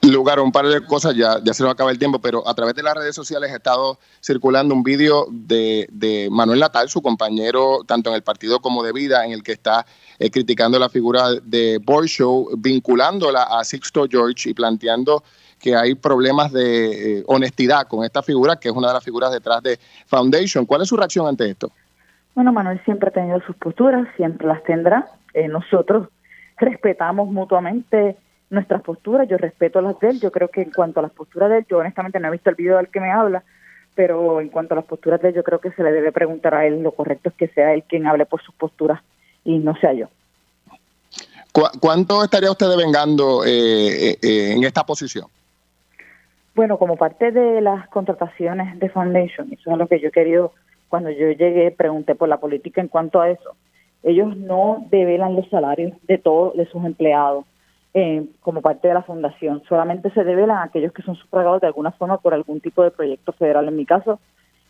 Lugar, un par de cosas, ya se nos acaba el tiempo, pero a través de las redes sociales ha estado circulando un vídeo de Manuel Natal, su compañero tanto en el partido como de Vida, en el que está criticando la figura de Borshow, vinculándola a Sixto George y planteando que hay problemas de honestidad con esta figura, que es una de las figuras detrás de Foundation. ¿Cuál es su reacción ante esto? Bueno, Manuel siempre ha tenido sus posturas, siempre las tendrá. Nosotros respetamos mutuamente nuestras posturas, yo respeto las de él. Yo creo que en cuanto a las posturas de él, yo honestamente no he visto el video del que me habla, pero en cuanto a las posturas de él, yo creo que se le debe preguntar a él. Lo correcto es que sea él quien hable por sus posturas y no sea yo. ¿Cuánto estaría usted devengando en esta posición? Bueno, como parte de las contrataciones de Foundation, eso es lo que yo he querido, cuando yo llegué, pregunté por la política en cuanto a eso. Ellos no develan los salarios de todos de sus empleados como parte de la fundación. Solamente se develan a aquellos que son sufragados de alguna forma por algún tipo de proyecto federal. En mi caso,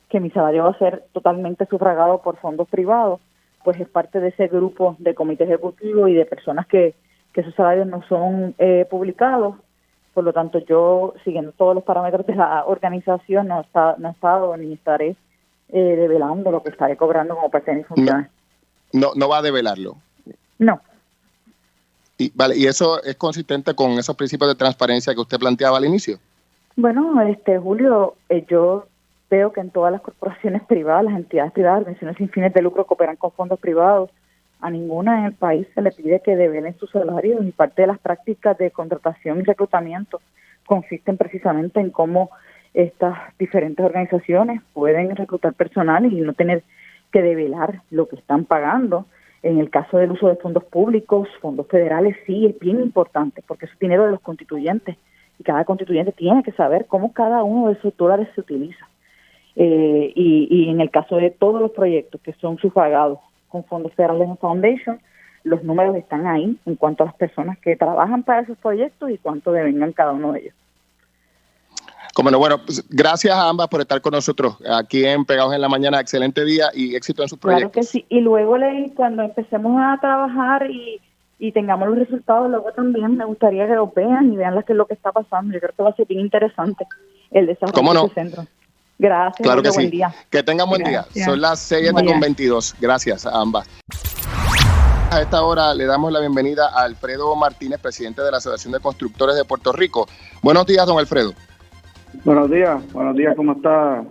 que mi salario va a ser totalmente sufragado por fondos privados, pues es parte de ese grupo de comité ejecutivo y de personas que sus salarios no son publicados. Por lo tanto, yo, siguiendo todos los parámetros de la organización, no he estado ni estaré develando lo que estaré cobrando como parte de mis funciones. No va a develarlo. No. ¿Y eso es consistente con esos principios de transparencia que usted planteaba al inicio? Bueno, Julio, yo veo que en todas las corporaciones privadas, las entidades privadas, organizaciones sin fines de lucro que operan con fondos privados, a ninguna en el país se le pide que develen sus salarios, y parte de las prácticas de contratación y reclutamiento consisten precisamente en cómo estas diferentes organizaciones pueden reclutar personal y no tener que develar lo que están pagando. En el caso del uso de fondos públicos, fondos federales, sí, es bien importante, porque es dinero de los constituyentes, y cada constituyente tiene que saber cómo cada uno de esos dólares se utiliza. Y en el caso de todos los proyectos que son sufragados con fondos federales en Foundation, los números están ahí en cuanto a las personas que trabajan para esos proyectos y cuánto devengan cada uno de ellos. Como no, bueno, pues gracias a ambas por estar con nosotros aquí en Pegados en la Mañana. Excelente día y éxito en sus proyectos. Claro que sí. Y luego, cuando empecemos a trabajar y tengamos los resultados, luego también me gustaría que los vean y vean qué es lo que está pasando. Yo creo que va a ser bien interesante el desarrollo de este centro. Gracias. Claro que sí. Buen día. Que tengan buen día. Son las 7:22. Gracias a ambas. A esta hora le damos la bienvenida a Alfredo Martínez, presidente de la Asociación de Constructores de Puerto Rico. Buenos días, don Alfredo. Buenos días, ¿cómo está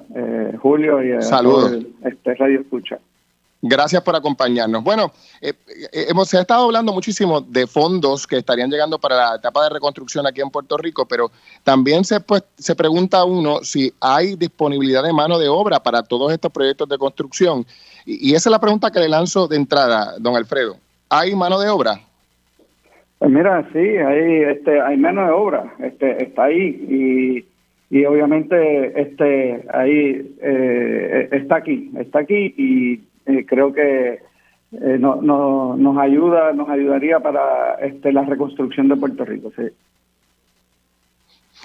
Julio? Y saludos. Radio Escucha. Gracias por acompañarnos. Bueno, se ha estado hablando muchísimo de fondos que estarían llegando para la etapa de reconstrucción aquí en Puerto Rico, pero también se pregunta uno si hay disponibilidad de mano de obra para todos estos proyectos de construcción. Y esa es la pregunta que le lanzo de entrada, don Alfredo. ¿Hay mano de obra? Pues mira, sí, hay mano de obra, está ahí y obviamente ahí está aquí y creo que nos ayudaría para la reconstrucción de Puerto Rico, sí.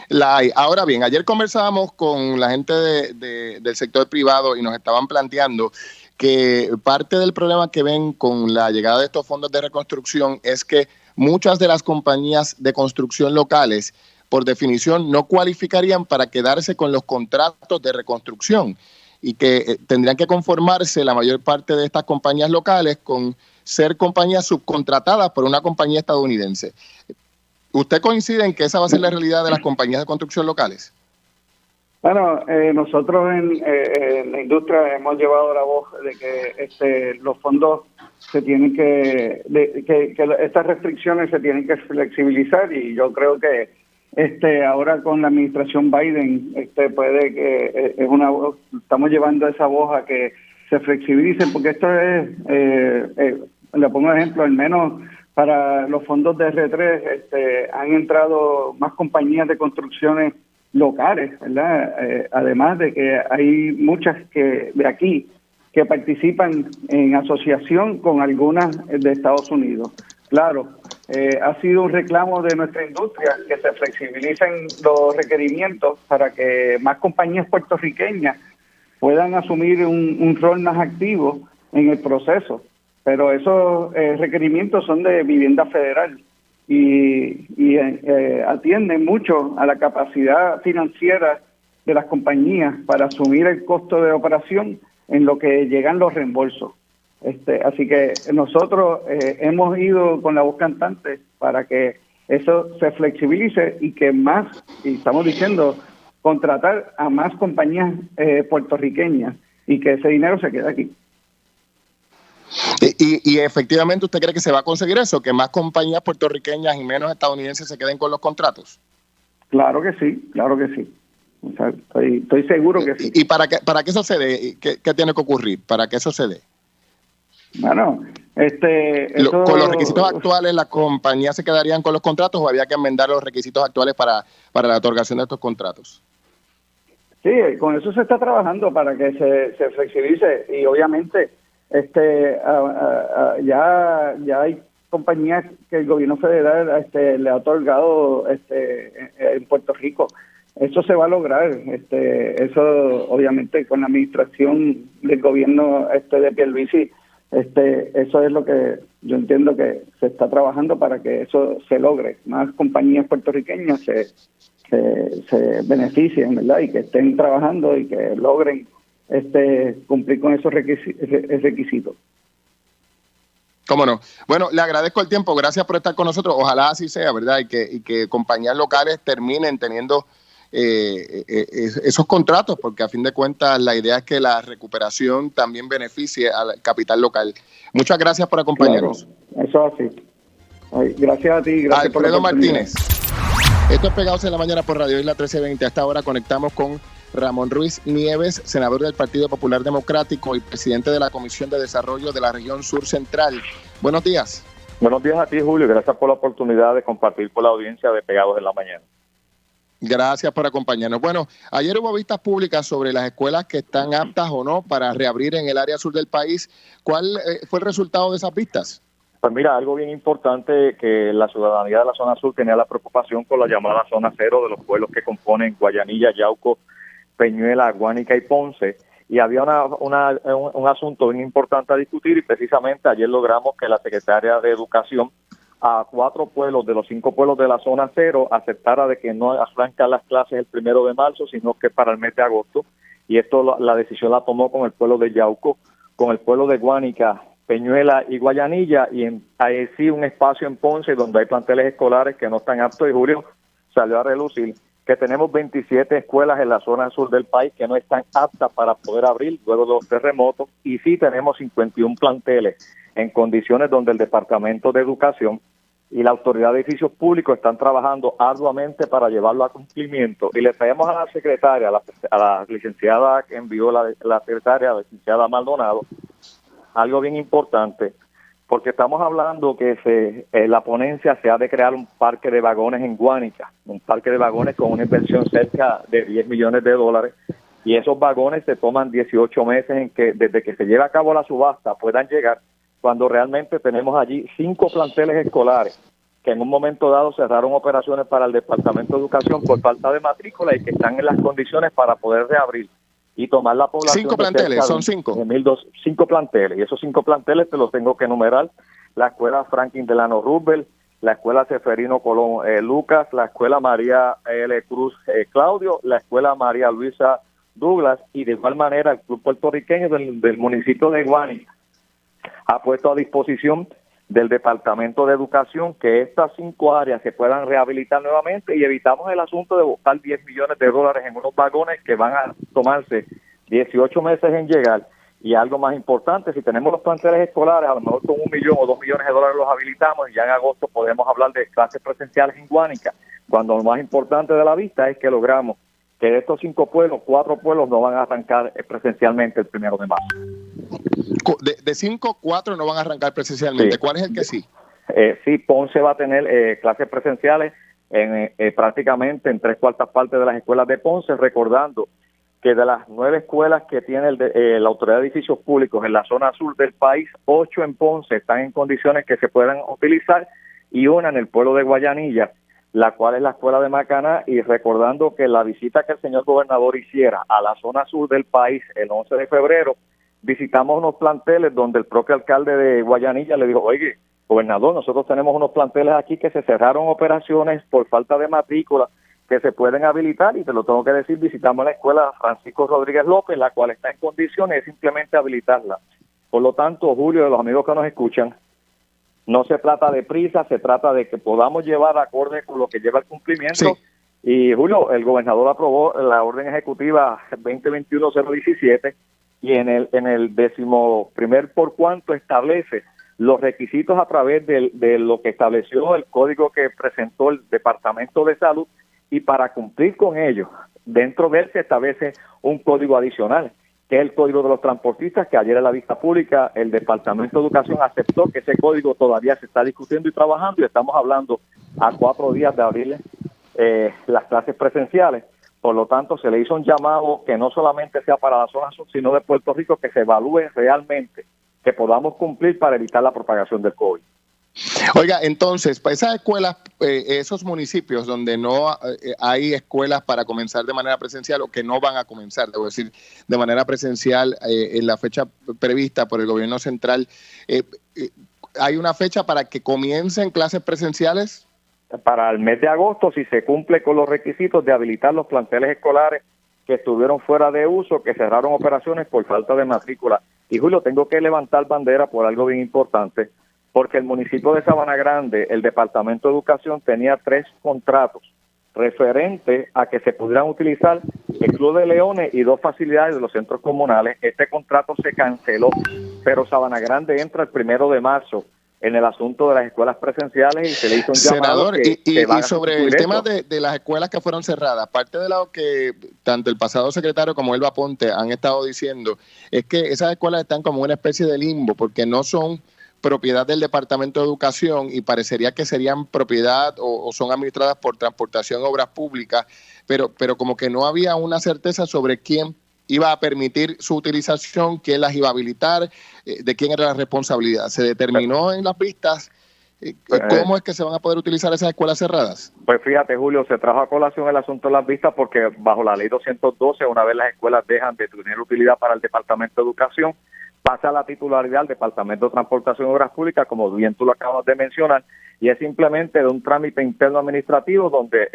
La hay. Ahora bien, ayer conversábamos con la gente del sector privado y nos estaban planteando que parte del problema que ven con la llegada de estos fondos de reconstrucción es que muchas de las compañías de construcción locales, por definición, no cualificarían para quedarse con los contratos de reconstrucción y que tendrían que conformarse la mayor parte de estas compañías locales con ser compañías subcontratadas por una compañía estadounidense. ¿Usted coincide en que esa va a ser la realidad de las compañías de construcción locales? Bueno, nosotros en la industria hemos llevado la voz de que los fondos se tienen que estas restricciones se tienen que flexibilizar, y yo creo que ahora con la administración Biden, puede que estamos llevando esa voz a que se flexibilicen, porque esto es, le pongo un ejemplo, al menos para los fondos de R3 han entrado más compañías de construcciones locales, ¿verdad? Además de que hay muchas que de aquí que participan en asociación con algunas de Estados Unidos. Claro, ha sido un reclamo de nuestra industria que se flexibilicen los requerimientos para que más compañías puertorriqueñas puedan asumir un rol más activo en el proceso. Pero esos requerimientos son de vivienda federal y atienden mucho a la capacidad financiera de las compañías para asumir el costo de operación en lo que llegan los reembolsos. Así que nosotros hemos ido con la voz cantante para que eso se flexibilice y que más, y estamos diciendo, contratar a más compañías puertorriqueñas y que ese dinero se quede aquí. Y efectivamente, ¿usted cree que se va a conseguir eso? ¿Que más compañías puertorriqueñas y menos estadounidenses se queden con los contratos? Claro que sí, claro que sí. O sea, estoy seguro que sí. ¿Y para que eso se dé? ¿Qué tiene que ocurrir para que eso se dé? Bueno, con los requisitos actuales, ¿las compañías se quedarían con los contratos o había que enmendar los requisitos actuales para la otorgación de estos contratos? Sí, con eso se está trabajando para que se flexibilice y obviamente ya hay compañías que el gobierno federal le ha otorgado en Puerto Rico. Eso se va a lograr, eso obviamente con la administración del gobierno de Pierluisi, eso es lo que yo entiendo que se está trabajando para que eso se logre. Más compañías puertorriqueñas se beneficien, ¿verdad? Y que estén trabajando y que logren cumplir con esos requisitos. ¿Cómo no? Bueno, le agradezco el tiempo, gracias por estar con nosotros. Ojalá así sea, ¿verdad? Y que compañías locales terminen teniendo esos contratos, porque a fin de cuentas la idea es que la recuperación también beneficie al capital local. Muchas gracias por acompañarnos. Claro, eso así. Ay, gracias a ti. Gracias Alfredo Martínez. Esto es Pegados en la Mañana por Radio Isla 1320. Hasta ahora conectamos con Ramón Ruiz Nieves, senador del Partido Popular Democrático y presidente de la Comisión de Desarrollo de la Región Sur Central. Buenos días. Buenos días a ti, Julio. Gracias por la oportunidad de compartir con la audiencia de Pegados en la Mañana. Gracias por acompañarnos. Bueno, ayer hubo vistas públicas sobre las escuelas que están aptas o no para reabrir en el área sur del país. ¿Cuál fue el resultado de esas vistas? Pues mira, algo bien importante, que la ciudadanía de la zona sur tenía la preocupación con la llamada zona cero de los pueblos que componen Guayanilla, Yauco, Peñuela, Guánica y Ponce, y había un asunto bien importante a discutir, y precisamente ayer logramos que la secretaria de Educación a 4 pueblos de los 5 pueblos de la zona cero aceptara de que no arrancan las clases el 1 de marzo, sino que para el mes de agosto, y esto la decisión la tomó con el pueblo de Yauco, con el pueblo de Guánica, Peñuela y Guayanilla, y hay sí un espacio en Ponce donde hay planteles escolares que no están aptos, y Julio salió a relucir que tenemos 27 escuelas en la zona sur del país que no están aptas para poder abrir luego de los terremotos, y sí tenemos 51 planteles en condiciones donde el Departamento de Educación y la Autoridad de Edificios Públicos están trabajando arduamente para llevarlo a cumplimiento. Y le traemos a la secretaria, a la licenciada que envió la secretaria, la licenciada Maldonado, algo bien importante, porque estamos hablando que la ponencia se ha de crear un parque de vagones en Guánica, un parque de vagones con una inversión cerca de $10 millones, y esos vagones se toman 18 meses en que desde que se lleve a cabo la subasta puedan llegar, cuando realmente tenemos allí 5 planteles escolares que en un momento dado cerraron operaciones para el Departamento de Educación por falta de matrícula y que están en las condiciones para poder reabrir y tomar la población. 5 planteles, son 5. 5 planteles, y esos 5 planteles te los tengo que enumerar: la Escuela Franklin Delano Roosevelt, la Escuela Seferino Colón Lucas, la Escuela María L. Cruz Claudio, la Escuela María Luisa Douglas, y de igual manera el Club Puertorriqueño del municipio de Guánica ha puesto a disposición del Departamento de Educación que estas 5 áreas se puedan rehabilitar nuevamente, y evitamos el asunto de buscar $10 millones en unos vagones que van a tomarse 18 meses en llegar. Y algo más importante, si tenemos los planteles escolares, a lo mejor con $1 millón o $2 millones los habilitamos, y ya en agosto podemos hablar de clases presenciales en Guánica, cuando lo más importante de la vista es que logramos que de estos 5 pueblos, 4 pueblos no van a arrancar presencialmente el 1 de marzo. De 5, 4 no van a arrancar presencialmente. Sí. ¿Cuál es el que sí? Sí, Ponce va a tener clases presenciales prácticamente en 3/4 partes de las escuelas de Ponce, recordando que de las 9 escuelas que tiene la Autoridad de Edificios Públicos en la zona sur del país, 8 en Ponce están en condiciones que se puedan utilizar y una en el pueblo de Guayanilla, la cual es la escuela de Macaná, y recordando que la visita que el señor gobernador hiciera a la zona sur del país el 11 de febrero, visitamos unos planteles donde el propio alcalde de Guayanilla le dijo, oye, gobernador, nosotros tenemos unos planteles aquí que se cerraron operaciones por falta de matrícula, que se pueden habilitar, y te lo tengo que decir, visitamos la escuela Francisco Rodríguez López, la cual está en condiciones de simplemente habilitarla. Por lo tanto, Julio, de los amigos que nos escuchan, no se trata de prisa, se trata de que podamos llevar acorde con lo que lleva el cumplimiento. Sí. Y Julio, el gobernador aprobó la orden ejecutiva 2021-017 y en el 11º por cuanto establece los requisitos a través de lo que estableció el código que presentó el Departamento de Salud, y para cumplir con ello, dentro de él se establece un código adicional, que es el código de los transportistas, que ayer en la vista pública el Departamento de Educación aceptó que ese código todavía se está discutiendo y trabajando, y estamos hablando a 4 días de abrir las clases presenciales. Por lo tanto, se le hizo un llamado que no solamente sea para la zona sur, sino de Puerto Rico, que se evalúe realmente que podamos cumplir para evitar la propagación del COVID. Oiga, entonces, para esas escuelas, esos municipios donde no hay escuelas para comenzar de manera presencial, o que no van a comenzar, debo decir, de manera presencial en la fecha prevista por el gobierno central, ¿hay una fecha para que comiencen clases presenciales? Para el mes de agosto, si se cumple con los requisitos de habilitar los planteles escolares que estuvieron fuera de uso, que cerraron operaciones por falta de matrícula. Y Julio, tengo que levantar bandera por algo bien importante, porque el municipio de Sabana Grande, el Departamento de Educación, tenía 3 contratos referentes a que se pudieran utilizar el Club de Leones y 2 facilidades de los centros comunales. Este contrato se canceló, pero Sabana Grande entra el 1 de marzo en el asunto de las escuelas presenciales, y se le hizo un llamado. Senador, y sobre el tema de las escuelas que fueron cerradas, parte de lo que tanto el pasado secretario como Elba Ponte han estado diciendo, es que esas escuelas están como una especie de limbo, porque no son propiedad del Departamento de Educación, y parecería que serían propiedad o son administradas por Transportación y Obras Públicas, pero como que no había una certeza sobre quién iba a permitir su utilización, quién las iba a habilitar, de quién era la responsabilidad. ¿Se determinó en las vistas cómo es que se van a poder utilizar esas escuelas cerradas? Pues fíjate, Julio, se trajo a colación el asunto de las vistas porque bajo la ley 212, una vez las escuelas dejan de tener utilidad para el Departamento de Educación, pasa la titularidad al Departamento de Transportación y Obras Públicas, como bien tú lo acabas de mencionar, y es simplemente de un trámite interno administrativo donde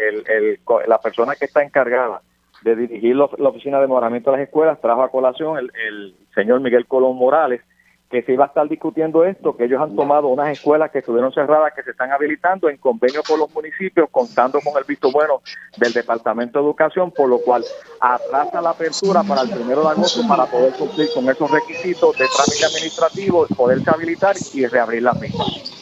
la persona que está encargada de dirigir la oficina de mejoramiento de las escuelas trajo a colación el señor Miguel Colón Morales, que se iba a estar discutiendo esto, que ellos han tomado unas escuelas que estuvieron cerradas, que se están habilitando en convenio con los municipios, contando con el visto bueno del Departamento de Educación, por lo cual atrasa la apertura para el 1 de agosto para poder cumplir con esos requisitos de trámite administrativo, poderse habilitar y reabrir las mismas.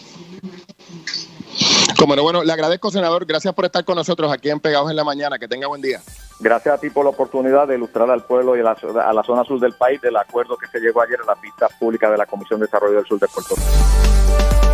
Como no, bueno, le agradezco, senador, gracias por estar con nosotros aquí en Pegados en la Mañana, que tenga buen día. Gracias a ti por la oportunidad de ilustrar al pueblo y a la zona sur del país del acuerdo que se llegó ayer en la vista pública de la Comisión de Desarrollo del Sur de Puerto Rico.